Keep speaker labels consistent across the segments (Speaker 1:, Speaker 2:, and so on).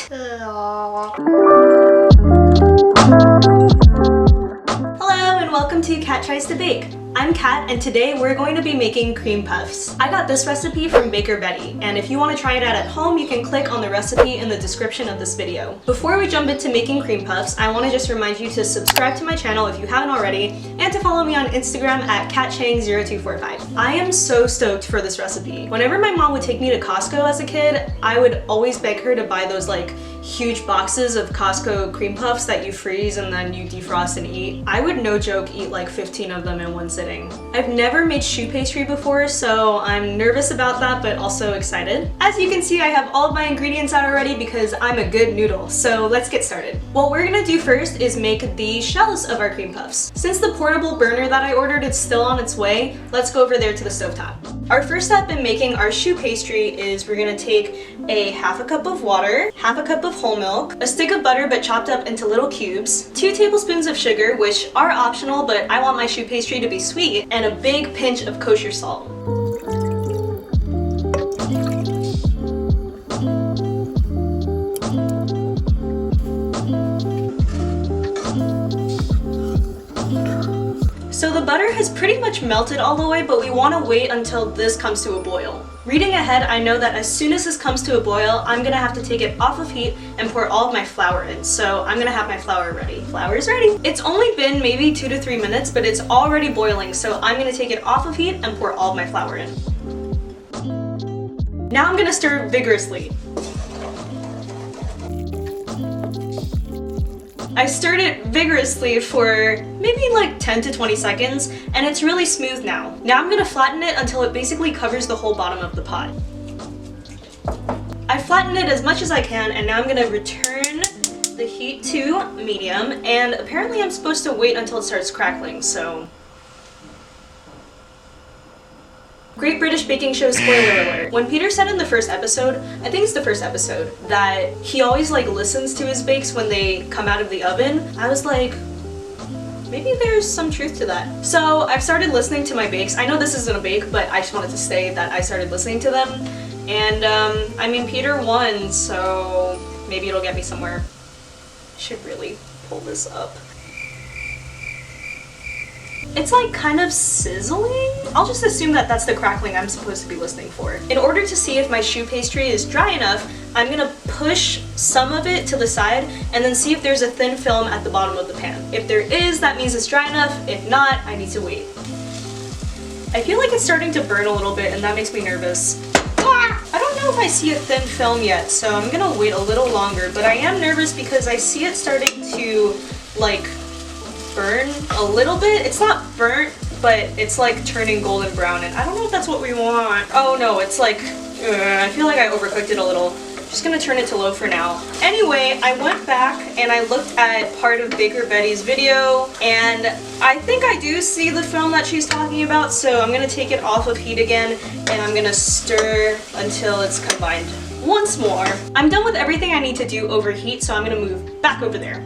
Speaker 1: Hello and welcome to Kat Tries to Bake. I'm Kat and today we're going to be making cream puffs. I got this recipe from Baker Betty, and if you want to try it out at home, you can click on the recipe in the description of this video. Before we jump into making cream puffs, I want to just remind you to subscribe to my channel if you haven't already, and to follow me on Instagram at katchang0245. I am so stoked for this recipe. Whenever my mom would take me to Costco as a kid, I would always beg her to buy those like huge boxes of Costco cream puffs that you freeze and then you defrost and eat. I would, no joke, eat like 15 of them in one sitting. I've never made choux pastry before, so I'm nervous about that but also excited. As you can see, I have all of my ingredients out already because I'm a good noodle, so let's get started. What we're gonna do first is make the shells of our cream puffs. Since the portable burner that I ordered is still on its way, let's go over there to the stovetop. Our first step in making our choux pastry is we're gonna take a half a cup of water, half a cup of whole milk, a stick of butter but chopped up into little cubes, 2 tablespoons of sugar, which are optional but I want my choux pastry to be sweet, and a big pinch of kosher salt. So the butter has pretty much melted all the way, but we want to wait until this comes to a boil. Reading ahead, I know that as soon as this comes to a boil, I'm gonna have to take it off of heat and pour all of my flour in. So I'm gonna have my flour ready. Flour is ready. It's only been maybe 2 to 3 minutes, but it's already boiling. So I'm gonna take it off of heat and pour all of my flour in. Now I'm gonna stir vigorously. I stirred it vigorously for maybe like 10 to 20 seconds, and it's really smooth now. Now I'm gonna flatten it until it basically covers the whole bottom of the pot. I flattened it as much as I can, and now I'm gonna return the heat to medium, and apparently I'm supposed to wait until it starts crackling, so... Great British Baking Show spoiler alert. When Peter said in the first episode, I think it's the first episode, that he always like listens to his bakes when they come out of the oven, I was like, maybe there's some truth to that. So I've started listening to my bakes. I know this isn't a bake, but I just wanted to say that I started listening to them. And I mean, Peter won, so maybe it'll get me somewhere. I should really pull this up. It's like kind of sizzling? I'll just assume that that's the crackling I'm supposed to be listening for. In order to see if my choux pastry is dry enough, I'm gonna push some of it to the side and then see if there's a thin film at the bottom of the pan. If there is, that means it's dry enough. If not, I need to wait. I feel like it's starting to burn a little bit and that makes me nervous. I don't know if I see a thin film yet, so I'm gonna wait a little longer, but I am nervous because I see it starting to like burn a little bit. It's not burnt, but it's like turning golden brown, and I don't know if that's what we want. Oh no, it's like, I feel like I overcooked it a little. Just gonna turn it to low for now. Anyway, I went back and I looked at part of Baker Betty's video, and I think I do see the film that she's talking about, so I'm gonna take it off of heat again, and I'm gonna stir until it's combined once more. I'm done with everything I need to do over heat, so I'm gonna move back over there.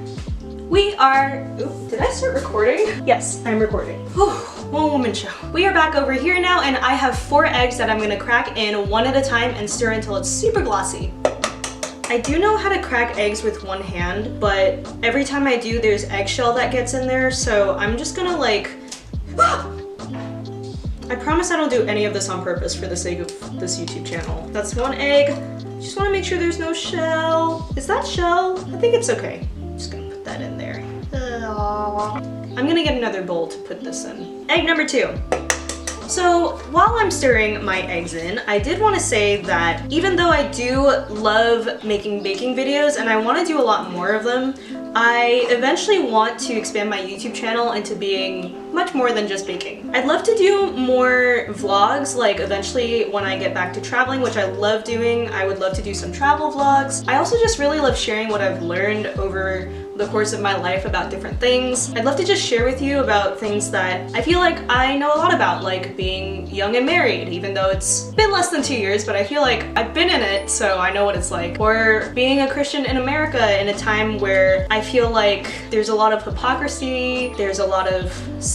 Speaker 1: We are, ooh, did I start recording? Yes, I'm recording. Whew, one woman show. We are back over here now, and I have 4 eggs that I'm gonna crack in one at a time and stir until it's super glossy. I do know how to crack eggs with one hand, but every time I do, there's eggshell that gets in there, so I'm just gonna like, I promise I don't do any of this on purpose for the sake of this YouTube channel. That's 1 egg. Just wanna make sure there's no shell. Is that shell? I think it's okay. Just gonna put that in there. I'm gonna get another bowl to put this in. Egg number 2. So while I'm stirring my eggs in, I did want to say that even though I do love making baking videos and I want to do a lot more of them, I eventually want to expand my YouTube channel into being much more than just baking. I'd love to do more vlogs, like eventually when I get back to traveling, which I love doing. I would love to do some travel vlogs. I also just really love sharing what I've learned over the course of my life about different things. I'd love to just share with you about things that I feel like I know a lot about, like being young and married, even though it's been less than 2 years, but I feel like I've been in it, so I know what it's like. Or being a Christian in America in a time where I feel like there's a lot of hypocrisy, there's a lot of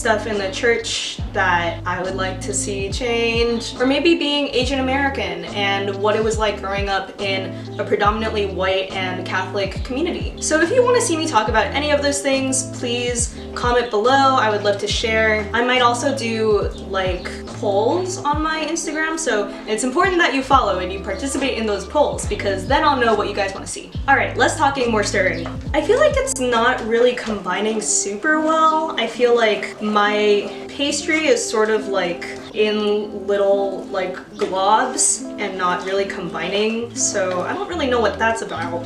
Speaker 1: stuff in the church that I would like to see change, or maybe being Asian American and what it was like growing up in a predominantly white and Catholic community. So if you want to see me talk about any of those things, please comment below. I would love to share. I might also do like polls on my Instagram, so it's important that you follow and you participate in those polls, because then I'll know what you guys want to see. Alright, less talking, more stirring. I feel like it's not really combining super well. I feel like my pastry is sort of like in little like globs and not really combining, so I don't really know what that's about.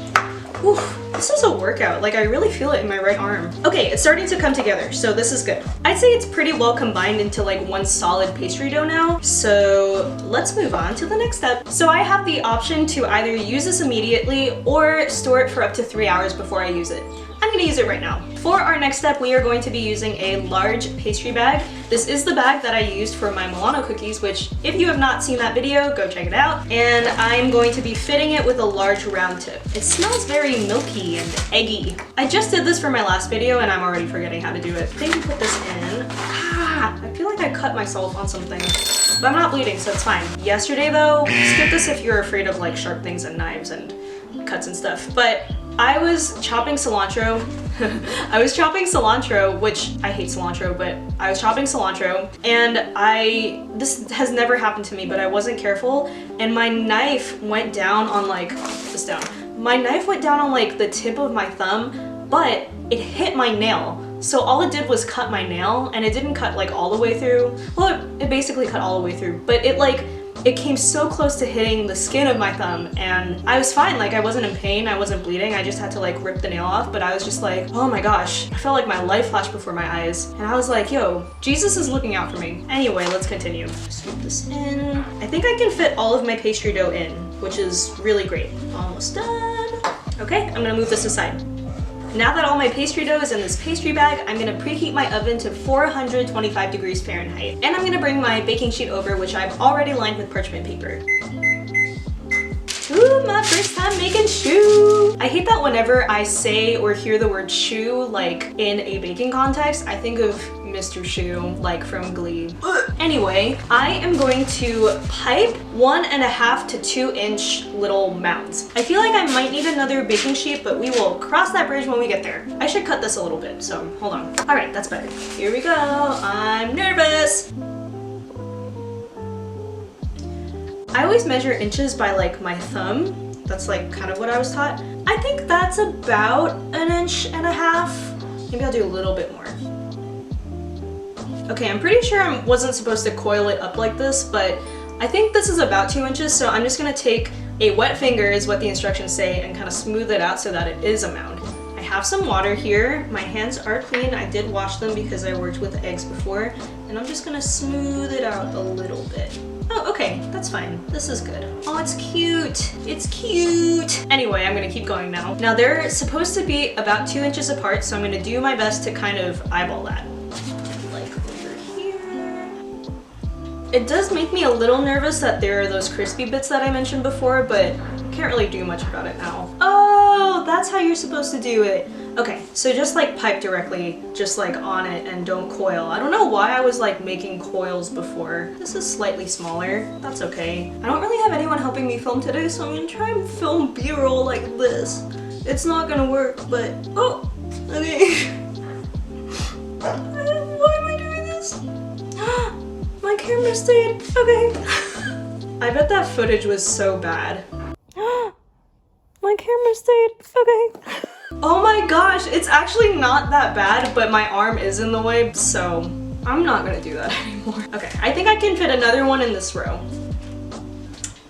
Speaker 1: Oof, this is a workout. Like, I really feel it in my right arm. Okay, it's starting to come together, so this is good. I'd say it's pretty well combined into like one solid pastry dough now. So let's move on to the next step. So I have the option to either use this immediately or store it for up to 3 hours before I use it. I'm gonna use it right now. For our next step, we are going to be using a large pastry bag. This is the bag that I used for my Milano cookies, which if you have not seen that video, go check it out. And I'm going to be fitting it with a large round tip. It smells very milky and eggy. I just did this for my last video and I'm already forgetting how to do it. I think we put this in. I feel like I cut myself on something. But I'm not bleeding, so it's fine. Yesterday though, skip this if you're afraid of like sharp things and knives and cuts and stuff. But I was chopping cilantro. I was chopping cilantro, which I hate cilantro, but I was chopping cilantro and this has never happened to me, but I wasn't careful and my knife went down on like, this down. My knife went down on like the tip of my thumb, but it hit my nail. So all it did was cut my nail and it didn't cut like all the way through. Well, it basically cut all the way through, but it came so close to hitting the skin of my thumb and I was fine. Like, I wasn't in pain, I wasn't bleeding, I just had to like rip the nail off, but I was just like, oh my gosh. I felt like my life flashed before my eyes and I was like, yo, Jesus is looking out for me. Anyway, let's continue. Scoop this in. I think I can fit all of my pastry dough in, which is really great. Almost done. Okay, I'm gonna move this aside. Now that all my pastry dough is in this pastry bag, I'm gonna preheat my oven to 425 degrees Fahrenheit. And I'm gonna bring my baking sheet over, which I've already lined with parchment paper. Ooh, my first time making choux! I hate that whenever I say or hear the word choux, like in a baking context, I think of Mr. Choux, like from Glee. Anyway, I am going to pipe 1.5 to 2 inch little mounds. I feel like I might need another baking sheet, but we will cross that bridge when we get there. I should cut this a little bit, so hold on. All right, that's better. Here we go. I'm nervous. I always measure inches by like my thumb. That's like kind of what I was taught. I think that's about 1.5 inches. Maybe I'll do a little bit more. Okay, I'm pretty sure I wasn't supposed to coil it up like this, but I think this is about 2 inches, so I'm just gonna take a wet finger, is what the instructions say, and kind of smooth it out so that it is a mound. I have some water here. My hands are clean. I did wash them because I worked with eggs before, and I'm just gonna smooth it out a little bit. Oh, okay, that's fine. This is good. Oh, it's cute. It's cute. Anyway, I'm gonna keep going now. Now they're supposed to be about 2 inches apart, so I'm gonna do my best to kind of eyeball that. Like over here. It does make me a little nervous that there are those crispy bits that I mentioned before, but I can't really do much about it now. Oh, that's how you're supposed to do it. Okay, so just like pipe directly, just like on it and don't coil. I don't know why I was like making coils before. This is slightly smaller, that's okay. I don't really have anyone helping me film today, so I'm gonna try and film B-roll like this. It's not gonna work, but, oh, okay. Why am I doing this? My camera stayed, okay. I bet that footage was so bad. My camera stayed, okay. Oh my gosh, it's actually not that bad, but my arm is in the way, so I'm not gonna do that anymore. Okay, I think I can fit another one in this row.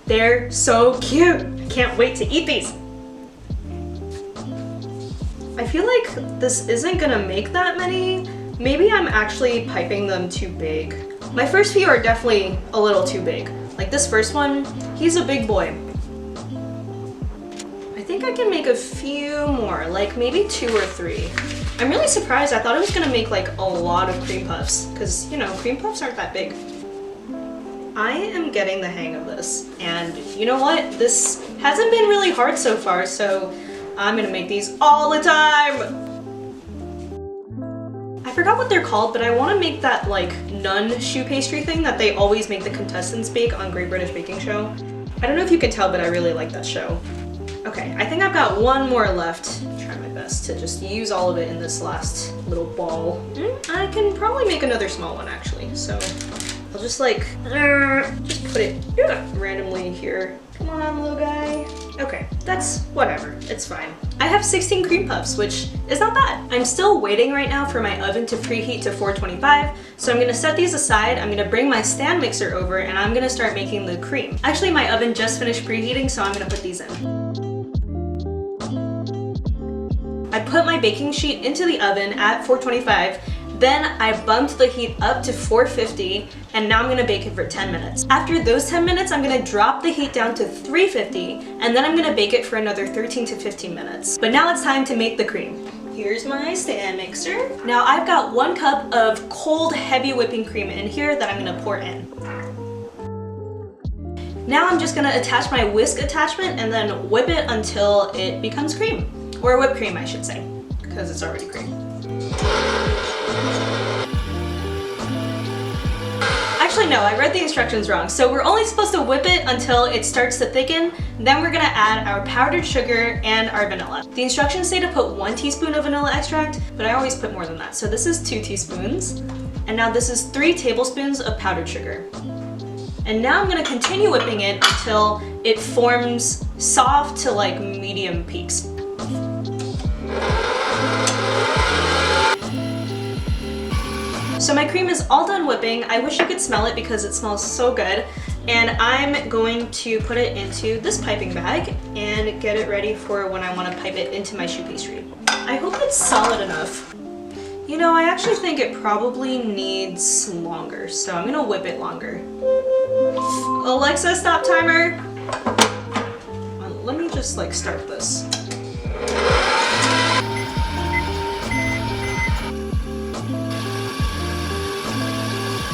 Speaker 1: They're so cute. Can't wait to eat these. I feel like this isn't gonna make that many. Maybe I'm actually piping them too big. My first few are definitely a little too big. Like this first one, he's a big boy. I think I can make a few more, like maybe 2 or 3. I'm really surprised. I thought I was gonna make like a lot of cream puffs because, you know, cream puffs aren't that big. I am getting the hang of this, and you know what? This hasn't been really hard so far, so I'm gonna make these all the time. I forgot what they're called, but I want to make that like nun shoe pastry thing that they always make the contestants bake on Great British Baking Show. I don't know if you can tell, but I really like that show. Okay, I think I've got one more left. Try my best to just use all of it in this last little ball. I can probably make another small one actually, so I'll just like, just put it randomly here. Come on, little guy. Okay, that's whatever, it's fine. I have 16 cream puffs, which is not bad. I'm still waiting right now for my oven to preheat to 425, so I'm gonna set these aside. I'm gonna bring my stand mixer over and I'm gonna start making the cream. Actually, my oven just finished preheating, so I'm gonna put these in. I put my baking sheet into the oven at 425, then I bumped the heat up to 450, and now I'm gonna bake it for 10 minutes. After those 10 minutes, I'm gonna drop the heat down to 350, and then I'm gonna bake it for another 13 to 15 minutes. But now it's time to make the cream. Here's my stand mixer. Now I've got 1 cup of cold, heavy whipping cream in here that I'm gonna pour in. Now I'm just gonna attach my whisk attachment and then whip it until it becomes cream. Or whipped cream, I should say, because it's already cream. Actually, no, I read the instructions wrong. So we're only supposed to whip it until it starts to thicken. Then we're gonna add our powdered sugar and our vanilla. The instructions say to put 1 teaspoon of vanilla extract, but I always put more than that. So this is 2 teaspoons. And now this is 3 tablespoons of powdered sugar. And now I'm gonna continue whipping it until it forms soft to like medium peaks. So my cream is all done whipping. I wish you could smell it because it smells so good. And I'm going to put it into this piping bag and get it ready for when I want to pipe it into my choux pastry. I hope it's solid enough. You know, I actually think it probably needs longer, so I'm gonna whip it longer. Alexa, stop timer. Let me just like start this.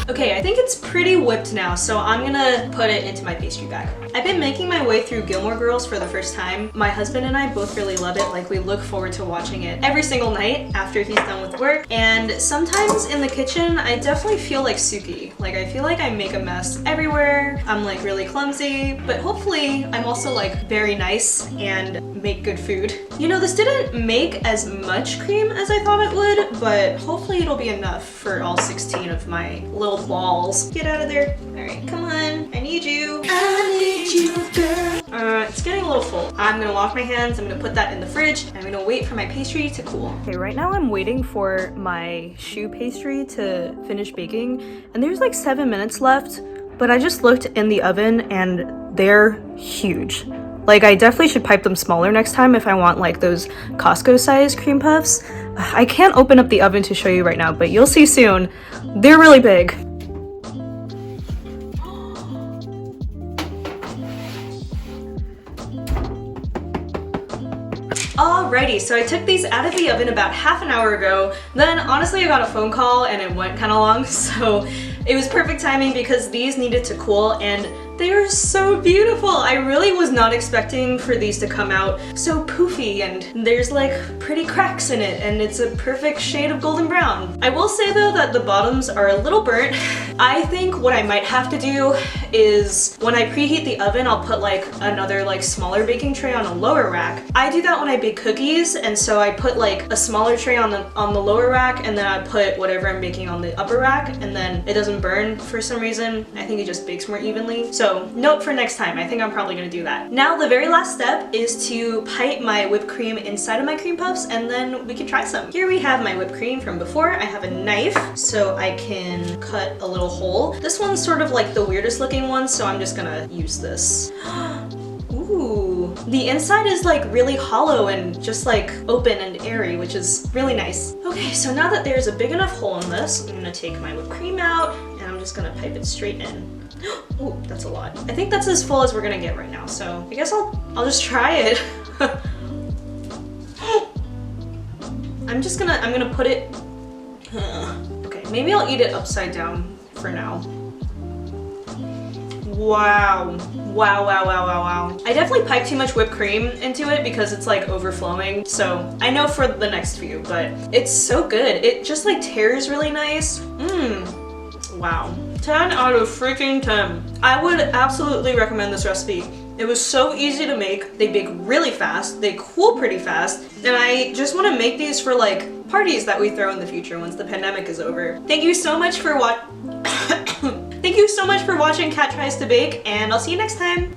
Speaker 1: Okay, I think it's pretty whipped now, so I'm gonna put it into my pastry bag. I've been making my way through Gilmore Girls for the first time. My husband and I both really love it. Like, we look forward to watching it every single night after he's done with work. And sometimes in the kitchen, I definitely feel like Suki. Like, I feel like I make a mess everywhere. I'm like really clumsy, but hopefully I'm also like very nice and make good food. You know, this didn't make as much cream as I thought it would, but hopefully it'll be enough for all 16 of my little balls. Get out of there. All right, come on. I need you. I need you, girl. It's getting a little full. I'm gonna wash my hands. I'm gonna put that in the fridge. I'm gonna wait for my pastry to cool. Okay, right now I'm waiting for my choux pastry to finish baking, and there's like 7 minutes left, but I just looked in the oven and they're huge. Like, I definitely should pipe them smaller next time if I want like those Costco size cream puffs. I can't open up the oven to show you right now, but you'll see soon. They're really big. Alrighty, so I took these out of the oven about half an hour ago. Then honestly I got a phone call and it went kind of long, so it was perfect timing because these needed to cool and they are so beautiful. I really was not expecting for these to come out so poofy, and there's like pretty cracks in it and it's a perfect shade of golden brown. I will say though that the bottoms are a little burnt. I think what I might have to do is when I preheat the oven, I'll put like another like smaller baking tray on a lower rack. I do that when I bake cookies, and so I put like a smaller tray on the lower rack, and then I put whatever I'm baking on the upper rack, and then it doesn't burn for some reason. I think it just bakes more evenly. So note for next time, I think I'm probably gonna do that. Now the very last step is to pipe my whipped cream inside of my cream puffs, and then we can try some. Here we have my whipped cream from before. I have a knife so I can cut a little hole. This one's sort of like the weirdest looking one, so I'm just gonna use this. Ooh, the inside is like really hollow and just like open and airy, which is really nice. Okay, so now that there's a big enough hole in this, I'm gonna take my whipped cream out and I'm just gonna pipe it straight in. Ooh, that's a lot. I think that's as full as we're gonna get right now, so I guess I'll just try it. I'm gonna put it, okay, maybe I'll eat it upside down for now. Wow. Wow, wow, wow, wow, wow. I definitely piped too much whipped cream into it because it's like overflowing. So I know for the next few, but it's so good. It just like tears really nice. Wow. 10 out of freaking 10. I would absolutely recommend this recipe. It was so easy to make. They bake really fast. They cool pretty fast. And I just want to make these for like parties that we throw in the future once the pandemic is over. Thank you so much for Thank you so much for watching Kat Tries to Bake, and I'll see you next time.